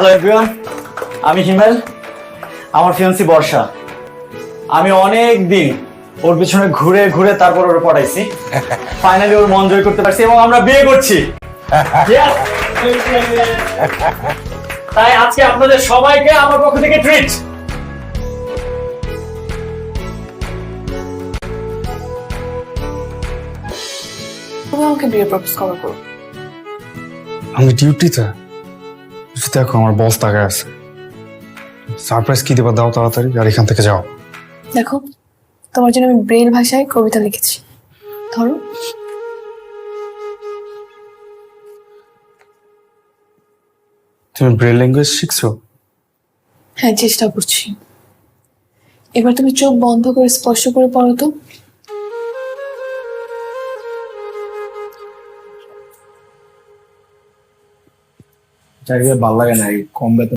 Hello everyone, আমি হিমেল, আমার fiancé বর্ষা। আমি অনেক দিন ওর পিছনে ঘুরে ঘুরে তারপর ওর পড়াইছি, ফাইনালি ওর মন জয় করতে পারছি এবং আমরা বিয়ে করছি। Yes! তাই আজকে আপনাদের সবাইকে আমার পক্ষ থেকে ট্রিট। তুমি আমাকে বিয়ে প্রপোজ কবে করো? আমি ডিউটিতে। দেখো আমার বস তাকায় আছে। সারপ্রাইজ কি দেবা দাও তাড়াতাড়ি, আর এখান থেকে যাও। দেখো, তোমার জন্য আমি ব্রেল ভাষায় কবিতা লিখেছি, ধরো। তুমি ব্রেল ল্যাঙ্গুয়েজ শিখছো? হ্যাঁ, চেষ্টা করছি। এবার তুমি চোখ বন্ধ করে স্পষ্ট করে পড়ো তো। চাকরিতে ভালো লাগে না, এই কম বেতন